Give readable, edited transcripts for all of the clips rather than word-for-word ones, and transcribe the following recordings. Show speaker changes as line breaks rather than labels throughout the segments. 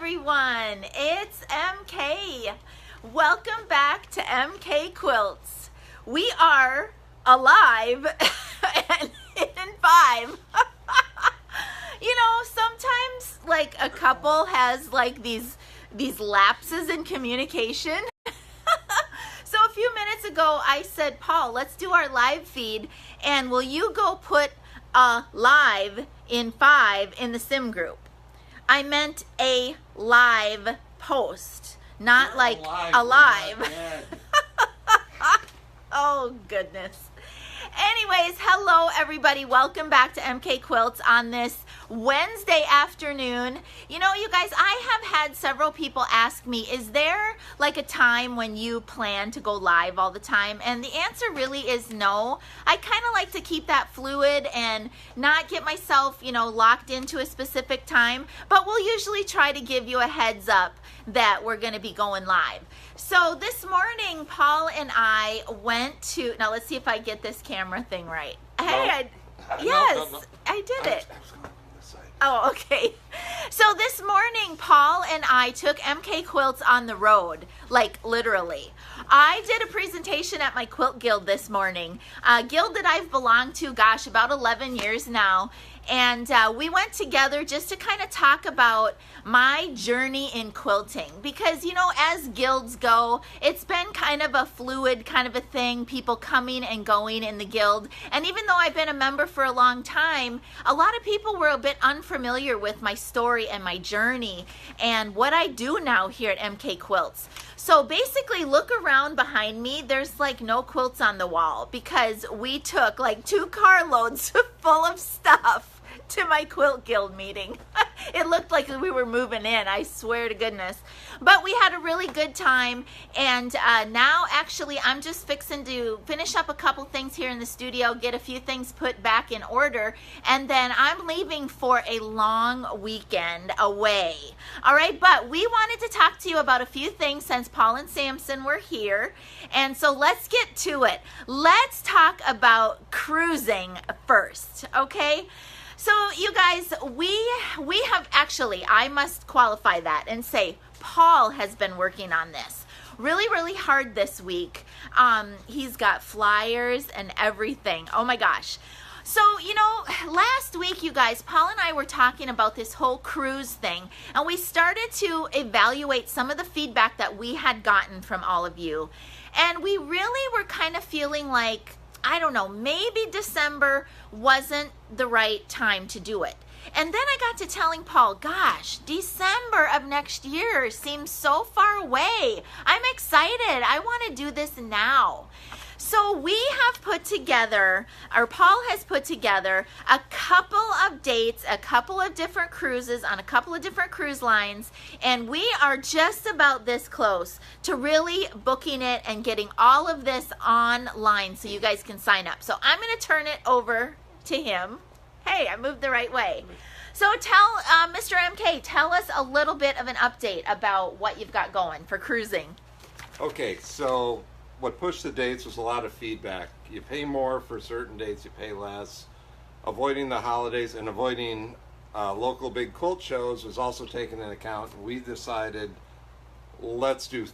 everyone, it's MK. Welcome back to MK Quilts. We are alive and in 5. Sometimes like a couple has like these lapses in communication. So a few minutes ago I said, Paul, let's do our live feed, and will you go put a live in 5 in the sim group? I meant a live post, not like alive. Oh, goodness. Anyways, hello, everybody. Welcome back to MK Quilts on this Wednesday afternoon. You guys, I have had several people ask me, is there like a time when you plan to go live all the time? And the answer really is no. I kind of like to keep that fluid and not get myself, locked into a specific time. But we'll usually try to give you a heads up that we're going to be going live. So this morning, Paul and I went to, now let's see if I get this camera thing right. Hey,
No.
I did it. Oh, okay. So this morning, Paul and I took MK Quilts on the road, like literally. I did a presentation at my quilt guild this morning, a guild that I've belonged to, gosh, about 11 years now. And we went together just to kind of talk about my journey in quilting. Because, as guilds go, it's been kind of a fluid kind of a thing, people coming and going in the guild. And even though I've been a member for a long time, a lot of people were a bit unfamiliar with my story and my journey and what I do now here at MK Quilts. So basically, look around behind me. There's like no quilts on the wall because we took like 2 carloads full of stuff to my quilt guild meeting. It looked like we were moving in, I swear to goodness. But we had a really good time, and now actually I'm just fixing to finish up a couple things here in the studio, get a few things put back in order, and then I'm leaving for a long weekend away. All right, but we wanted to talk to you about a few things since Paul and Samson were here, and so let's get to it. Let's talk about cruising first, okay? So you guys, we have actually, I must qualify that and say, Paul has been working on this really, really hard this week. He's got flyers and everything. Oh my gosh. So, last week, you guys, Paul and I were talking about this whole cruise thing, and we started to evaluate some of the feedback that we had gotten from all of you. And we really were kind of feeling like, I don't know, maybe December wasn't the right time to do it. And then I got to telling Paul, gosh, December of next year seems so far away. I'm excited. I want to do this now. So we have put together, or Paul has put together, a couple of dates, a couple of different cruises on a couple of different cruise lines, and we are just about this close to really booking it and getting all of this online so you guys can sign up. So I'm going to turn it over to him. Hey, I moved the right way. So tell Mr. MK, tell us a little bit of an update about what you've got going for cruising.
Okay, so what pushed the dates was a lot of feedback. You pay more for certain dates, you pay less. Avoiding the holidays and avoiding local big quilt shows was also taken into account. We decided, let's do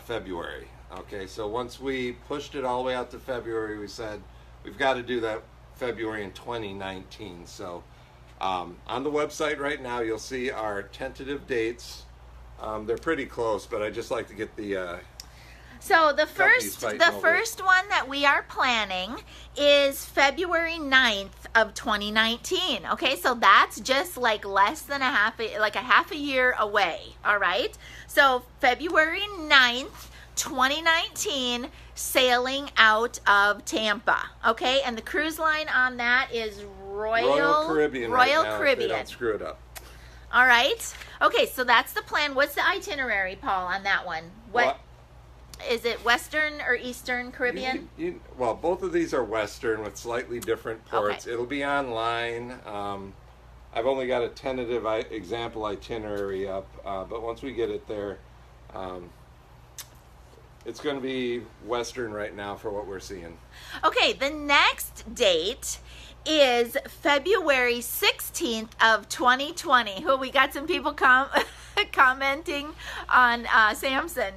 February. Okay, so once we pushed it all the way out to February, we said, we've got to do that February in 2019. So on the website right now, you'll see our tentative dates. They're pretty close, but I just like to get the
So the first one that we are planning is February 9th of 2019. Okay, so that's just like less than a half a year away. All right, so February 9th, 2019, sailing out of Tampa. Okay, and the cruise line on that is Royal Caribbean.
Royal Caribbean. Don't screw it up.
All right. Okay, so that's the plan. What's the itinerary, Paul, on that one? What? Is it Western or Eastern Caribbean?
Well, both of these are Western with slightly different ports.
Okay.
It'll be online. I've only got a tentative example itinerary up, but once we get it there, it's going to be Western right now for what we're seeing.
Okay, the next date is February 16th of 2020. Who we got some people commenting on Samson.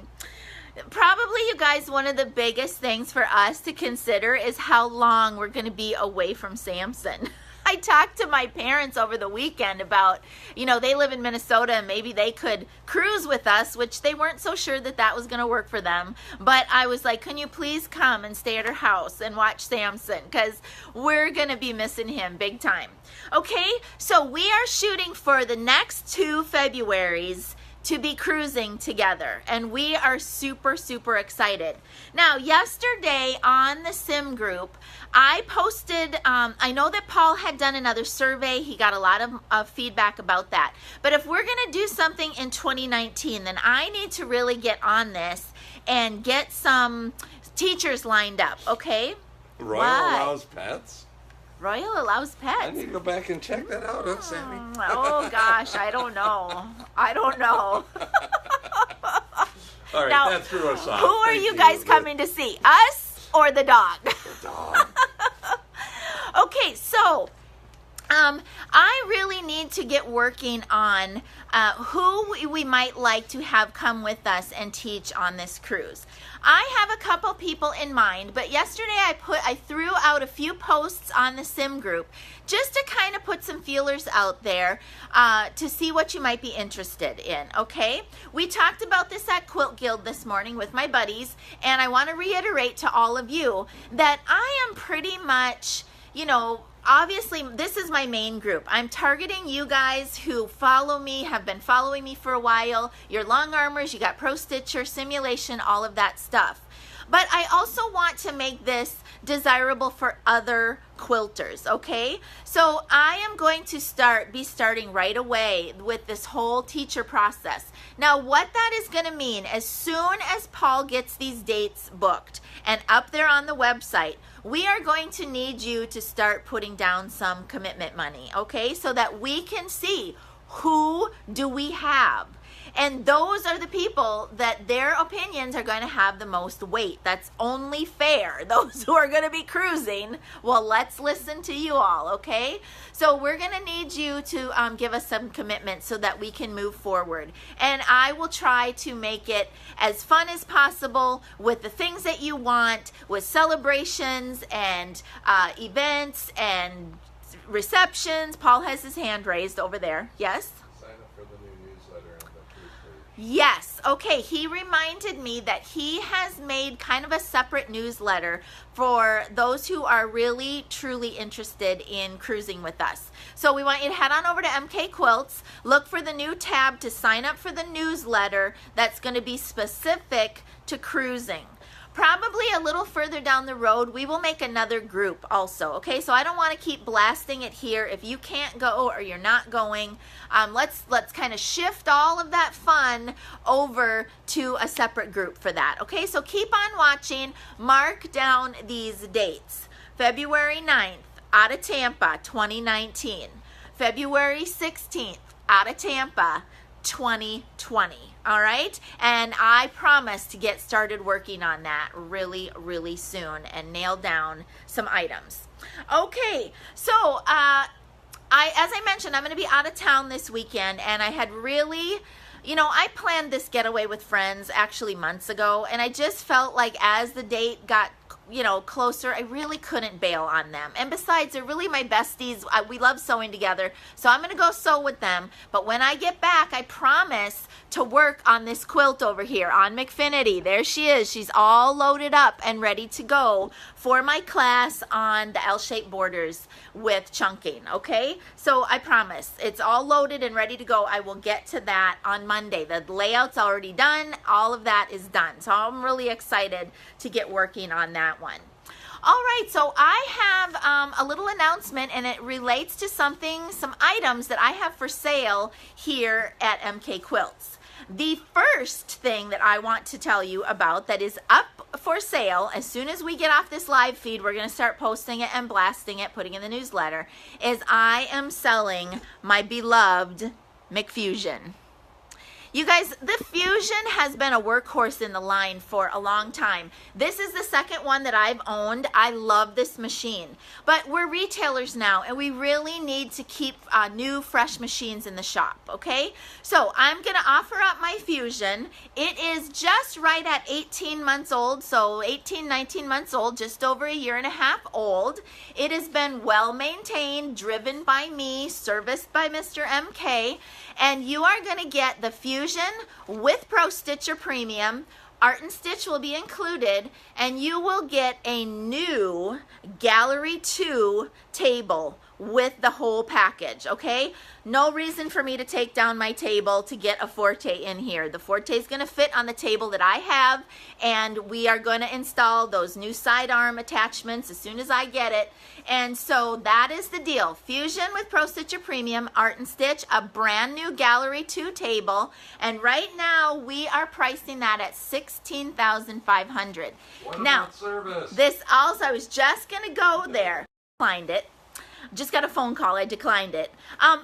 Probably, you guys, one of the biggest things for us to consider is how long we're going to be away from Samson. I talked to my parents over the weekend about, they live in Minnesota and maybe they could cruise with us, which they weren't so sure that that was going to work for them. But I was like, can you please come and stay at our house and watch Samson? Because we're going to be missing him big time. Okay, so we are shooting for the next 2 Februaries to be cruising together, and we are super, super excited. Now, yesterday on the Sim group, I posted, I know that Paul had done another survey. He got a lot of feedback about that. But if we're going to do something in 2019, then I need to really get on this and get some teachers lined up, okay?
Royal allows pets?
Royal allows pets.
I need to go back and check that out, huh, Sammy?
Oh, gosh, I don't know. All
right,
now,
that threw us off.
Who are you guys coming to see? Us or the dog?
The dog.
Okay, so I really need to get working on who we might like to have come with us and teach on this cruise. I have a couple people in mind, but yesterday I threw out a few posts on the Sim group just to kind of put some feelers out there to see what you might be interested in, okay? We talked about this at Quilt Guild this morning with my buddies, and I want to reiterate to all of you that I am pretty much, obviously, this is my main group. I'm targeting you guys who follow me, have been following me for a while. Your long armors, you got Pro Stitcher, simulation, all of that stuff. But I also want to make this desirable for other quilters, okay? So I am going to be starting right away with this whole teacher process. Now, what that is going to mean, as soon as Paul gets these dates booked and up there on the website, we are going to need you to start putting down some commitment money, okay? So that we can see who do we have. And those are the people that their opinions are going to have the most weight. That's only fair. Those who are going to be cruising, well, let's listen to you all, okay? So we're going to need you to give us some commitment so that we can move forward. And I will try to make it as fun as possible with the things that you want, with celebrations and events and receptions. Paul has his hand raised over there. Yes? Yes. Okay. He reminded me that he has made kind of a separate newsletter for those who are really, truly interested in cruising with us. So we want you to head on over to MK Quilts, look for the new tab to sign up for the newsletter that's going to be specific to cruising. Probably a little further down the road, we will make another group also, okay? So I don't want to keep blasting it here. If you can't go or you're not going, let's kind of shift all of that fun over to a separate group for that, okay? So keep on watching. Mark down these dates. February 9th, out of Tampa, 2019. February 16th, out of Tampa, 2020. All right, and I promise to get started working on that really, really soon and nail down some items. Okay, so as I mentioned, I'm going to be out of town this weekend, and I had really, I planned this getaway with friends actually months ago, and I just felt like as the date got closer, I really couldn't bail on them. And besides, they're really my besties. We love sewing together, so I'm going to go sew with them. But when I get back, I promise to work on this quilt over here on McFinity. There she is. She's all loaded up and ready to go for my class on the L-shaped borders with chunking, okay? So I promise, it's all loaded and ready to go. I will get to that on Monday. The layout's already done. All of that is done. So I'm really excited to get working on that one. All right, so I have a little announcement, and it relates to some items that I have for sale here at MK Quilts. The first thing that I want to tell you about that is up for sale, as soon as we get off this live feed, we're going to start posting it and blasting it, putting in the newsletter, is I am selling my beloved McFusion. You guys, the Fusion has been a workhorse in the line for a long time. This is the second one that I've owned. I love this machine. But we're retailers now, and we really need to keep new, fresh machines in the shop, okay? So I'm going to offer up my Fusion. It is just right at 18 months old, so 18, 19 months old, just over a year and a half old. It has been well maintained, driven by me, serviced by Mr. MK, and you are going to get the Fusion with Pro Stitcher Premium. Art and Stitch will be included, and you will get a new Gallery 2 table with the whole package, okay? No reason for me to take down my table to get a Forte in here. The Forte is going to fit on the table that I have, and we are going to install those new sidearm attachments as soon as I get it. And so that is the deal. Fusion with Pro Stitcher Premium, Art and Stitch, a brand new Gallery 2 table, and right now we are pricing that at $16,500. Now, this also, I was just going to go there. Declined it. Just got a phone call. I declined it.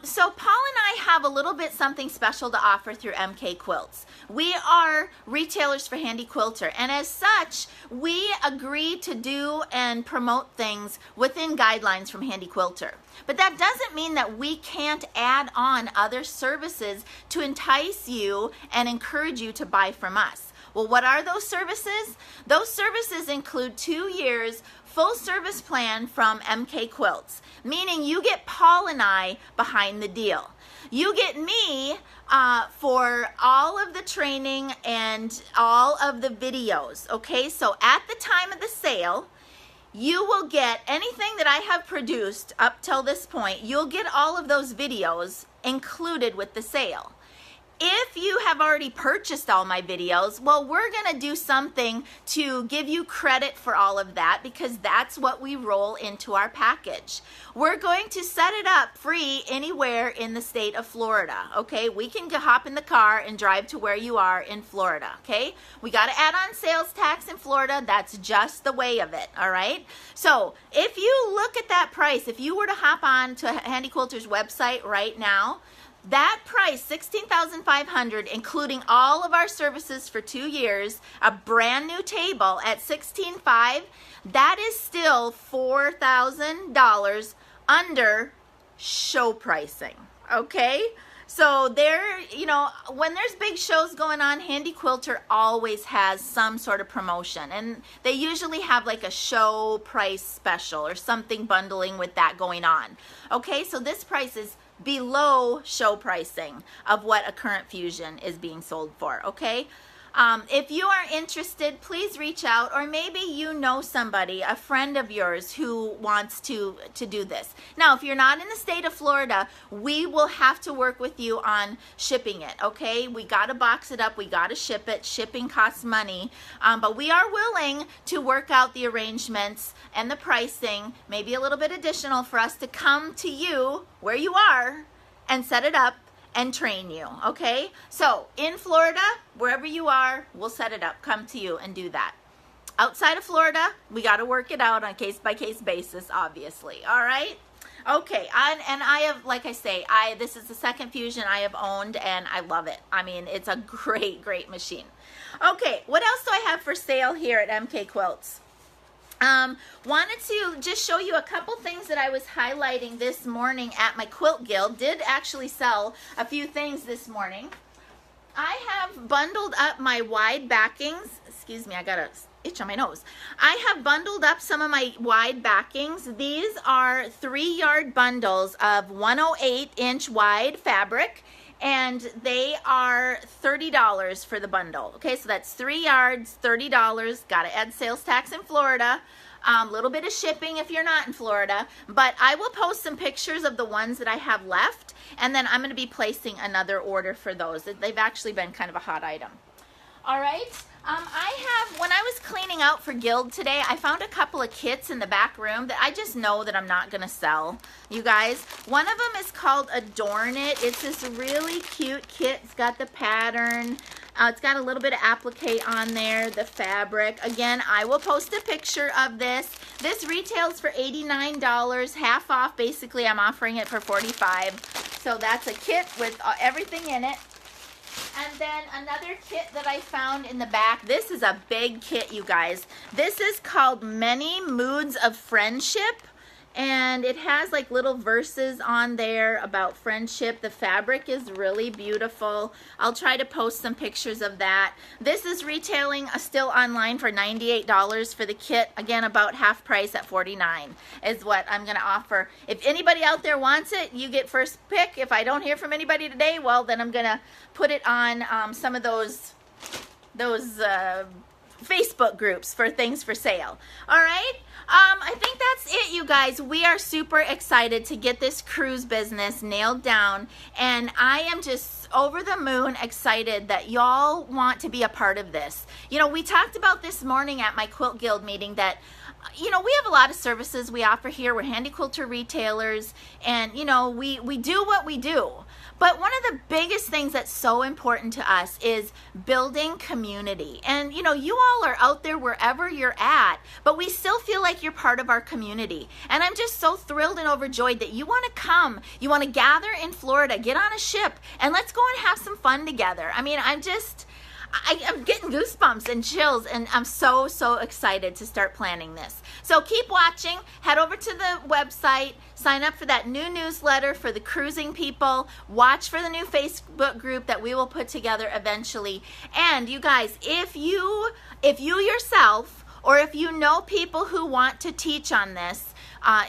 So Paul and I have a little bit something special to offer through MK Quilts. We are retailers for Handy Quilter, and as such, we agree to do and promote things within guidelines from Handy Quilter. But that doesn't mean that we can't add on other services to entice you and encourage you to buy from us. Well, what are those services? Those services include 2 years full service plan from MK Quilts, meaning you get Paul and I behind the deal. You get me for all of the training and all of the videos, okay? So at the time of the sale, you will get anything that I have produced up till this point. You'll get all of those videos included with the sale. If you have already purchased all my videos, well, we're going to do something to give you credit for all of that, because that's what we roll into our package. We're going to set it up free anywhere in the state of Florida, okay? We can hop in the car and drive to where you are in Florida, okay? We got to add on sales tax in Florida. That's just the way of it, all right? So if you look at that price, if you were to hop on to Handy Quilter's website right now, that price, $16,500, including all of our services for 2 years, a brand new table at $16,500, that is still $4,000 under show pricing, okay? So there, you know, when there's big shows going on, Handy Quilter always has some sort of promotion, and they usually have like a show price special or something bundling with that going on. Okay, so this price is below show pricing of what a current Fusion is being sold for, okay? If you are interested, please reach out, or maybe you know somebody, a friend of yours, who wants to do this. Now, if you're not in the state of Florida, we will have to work with you on shipping it, okay? We got to box it up. We got to ship it. Shipping costs money, but we are willing to work out the arrangements and the pricing, maybe a little bit additional, for us to come to you where you are and set it up and train you, okay? So in Florida, wherever you are, we'll set it up, come to you and do that. Outside of Florida, we got to work it out on a case-by-case basis, obviously, all right? Okay, and I have, like I say, this is the second Fusion I have owned, and I love it. I mean, it's a great, great machine. Okay, what else do I have for sale here at MK Quilts? Wanted to just show you a couple things that I was highlighting this morning at my Quilt Guild. Did actually sell a few things this morning. I have bundled up my wide backings. Excuse me, I got a itch on my nose. I have bundled up some of my wide backings. These are 3-yard bundles of 108-inch wide fabric, and they are $30 for the bundle. Okay, so that's 3 yards, $30. Got to add sales tax in Florida. A little bit of shipping if you're not in Florida, but I will post some pictures of the ones that I have left, and then I'm going to be placing another order for those. They've actually been kind of a hot item. All right, when I was cleaning out for Guild today, I found a couple of kits in the back room that I just know that I'm not going to sell, you guys. One of them is called Adorn It. It's this really cute kit. It's got the pattern. It's got a little bit of applique on there, the fabric. Again, I will post a picture of this. This retails for $89, half off. Basically, I'm offering it for $45. So that's a kit with everything in it. And then another kit that I found in the back. This is a big kit, you guys. This is called Many Moods of Friendship. And it has like little verses on there about friendship. The fabric is really beautiful. I'll try to post some pictures of that. This is retailing still online for $98 for the kit. Again, about half price at $49 is what I'm going to offer. If anybody out there wants it, you get first pick. If I don't hear from anybody today, well, then I'm going to put it on some of those Facebook groups for things for sale. All right. I think that's it, you guys. We are super excited to get this cruise business nailed down, and I am just over the moon excited that y'all want to be a part of this. You know, we talked about this morning at my Quilt Guild meeting that, you know, we have a lot of services we offer here. We're Handy Quilter retailers, and, you know, we do what we do. But one of the biggest things that's so important to us is building community. And, you know, you all are out there wherever you're at, but we still feel like you're part of our community. And I'm just so thrilled and overjoyed that you want to come. You want to gather in Florida, get on a ship, and let's go and have some fun together. I mean, I'm getting goosebumps and chills, and I'm so excited to start planning this. So keep watching. Head over to the website. Sign up for that new newsletter for the cruising people. Watch for the new Facebook group that we will put together eventually. And you guys, if you yourself, or if you know people who want to teach on this,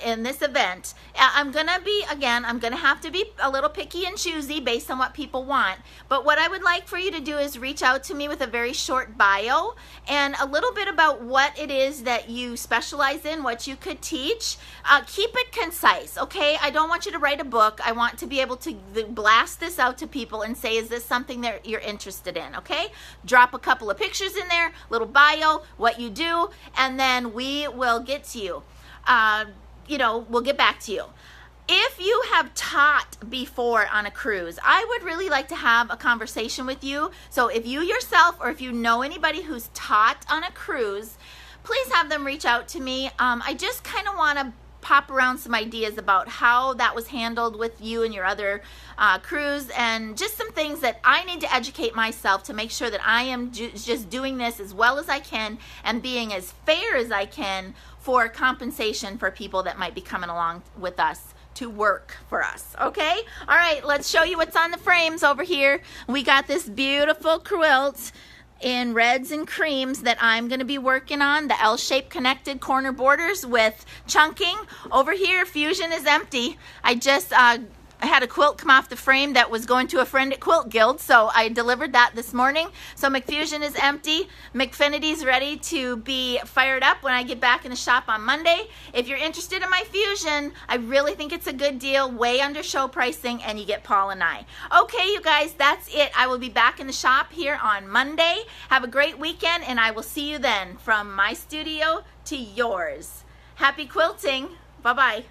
in this event, I'm going to have to be a little picky and choosy based on what people want. But what I would like for you to do is reach out to me with a very short bio and a little bit about what it is that you specialize in, what you could teach. Keep it concise, okay? I don't want you to write a book. I want to be able to blast this out to people and say, is this something that you're interested in, okay? Drop a couple of pictures in there, little bio, what you do, and then we will get to you. We'll get back to you. If you have taught before on a cruise, I would really like to have a conversation with you. So if you yourself, or if you know anybody who's taught on a cruise, please have them reach out to me. I just kind of want to pop around some ideas about how that was handled with you and your other cruise, and just some things that I need to educate myself to make sure that I am just doing this as well as I can and being as fair as I can for compensation for people that might be coming along with us to work for us, okay? All right, let's show you what's on the frames over here. We got this beautiful quilt in reds and creams that I'm going to be working on, the L-shaped connected corner borders with chunking. Over here, Fusion is empty. I just I had a quilt come off the frame that was going to a friend at Quilt Guild, so I delivered that this morning. So McFusion is empty. McFinity's ready to be fired up when I get back in the shop on Monday. If you're interested in my Fusion, I really think it's a good deal, way under show pricing, and you get Paul and I. Okay, you guys, that's it. I will be back in the shop here on Monday. Have a great weekend, and I will see you then from my studio to yours. Happy quilting. Bye-bye.